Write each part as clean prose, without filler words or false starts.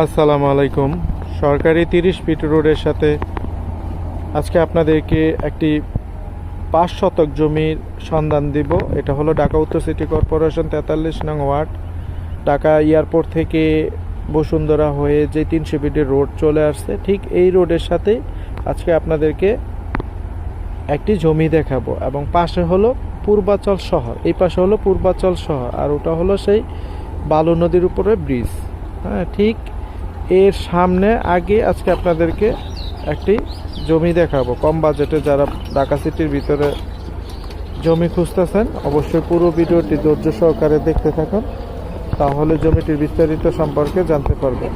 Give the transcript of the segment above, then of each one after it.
আসসালামু আলাইকুম। সরকারি 30 ফিট রোডের সাথে আজকে আপনাদেরকে একটি 5 শতক জমির সন্ধান দিব। এটা হলো ঢাকা উত্তর সিটি কর্পোরেশন 43 নং ওয়ার্ড। ঢাকা এয়ারপোর্ট থেকে বসুন্ধরা হয়ে যে 300 ফিটের রোড চলে আসছে, ঠিক এই রোডের সাথে আজকে আপনাদেরকে একটি জমি দেখাবো। এবং পাশে হলো পূর্বাচল শহর, এই পাশে হলো পূর্বাচল শহর, আর ওটা হলো সেই বালু নদীর উপরে ব্রিজ। হ্যাঁ, ঠিক এর সামনে আগে আজকে আপনাদেরকে একটি জমি দেখাবো কম বাজেটে। যারা ঢাকা সিটির ভিতরে জমি খুঁজতেছেন অবশ্যই পুরো ভিডিওটি ধৈর্য সহকারে দেখতে থাকুন, তাহলে জমিটির বিস্তারিত সম্পর্কে জানতে পারবেন।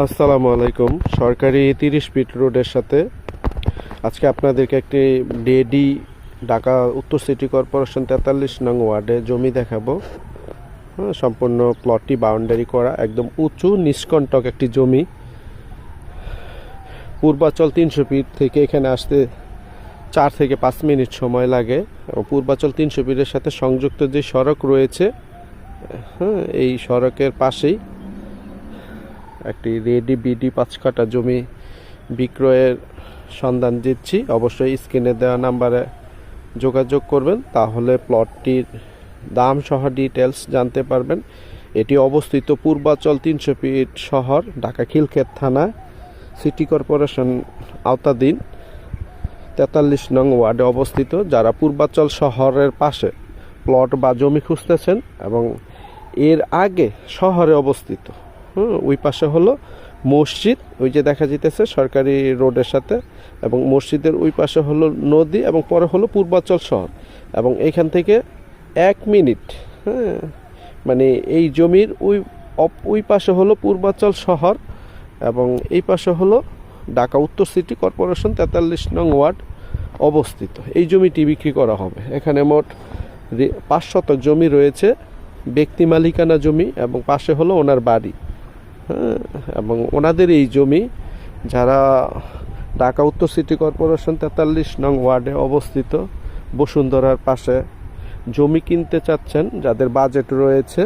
আসসালামু আলাইকুম। সরকারি 30 ফিট রোডের সাথে আজকে আপনাদেরকে একটি ডেডি ঢাকা উত্তর সিটি কর্পোরেশন 43 নং ওয়ার্ডে জমি দেখাবো। হ্যাঁ, সম্পূর্ণ প্লটটি বাউন্ডারি করা, একদম উঁচু নিষ্কণ্টক একটি জমি। পূর্বাচল 300 ফিট থেকে এখানে আসতে 4 থেকে 5 মিনিট সময় লাগে। এবং পূর্বাচল 300 ফিটের সাথে সংযুক্ত যে সড়ক রয়েছে, হ্যাঁ, এই সড়কের পাশেই একটি রেডি বিডি 5 কাঠা জমি বিক্রয়ের সন্ধান দিচ্ছি। অবশ্যই স্ক্রিনে দেওয়া নাম্বারে যোগাযোগ করবেন, তাহলে প্লটটির দাম সহ ডিটেলস জানতে পারবেন। এটি অবস্থিত পূর্বাচল 300 ফিট শহর, ঢাকা খিলক্ষেত থানা, সিটি কর্পোরেশন আওতাধীন 43 নং ওয়ার্ডে অবস্থিত। যারা পূর্বাচল শহরের পাশে প্লট বা জমি খুঁজতেছেন এবং এর আগে শহরে অবস্থিত, ওই পাশে হলো মসজিদ, ওই যে দেখা যেতেছে সরকারি রোডের সাথে, এবং মসজিদের ওই পাশে হলো নদী, এবং পরে হলো পূর্বাচল শহর। এবং এখান থেকে 1 মিনিট, হ্যাঁ, মানে এই জমির ওই পাশে হলো পূর্বাচল শহর, এবং এই পাশে হলো ঢাকা উত্তর সিটি কর্পোরেশন 43 নং ওয়ার্ড অবস্থিত। এই জমিটি বিক্রি করা হবে। এখানে মোট 5 শতক জমি রয়েছে, ব্যক্তি মালিকানা জমি, এবং পাশে হলো ওনার বাড়ি। হ্যাঁ, এবং ওনাদের এই জমি যারা ঢাকা উত্তর সিটি কর্পোরেশন 43 নং ওয়ার্ডে অবস্থিত বসুন্ধরার পাশে জমি কিনতে চাচ্ছেন, যাদের বাজেট রয়েছে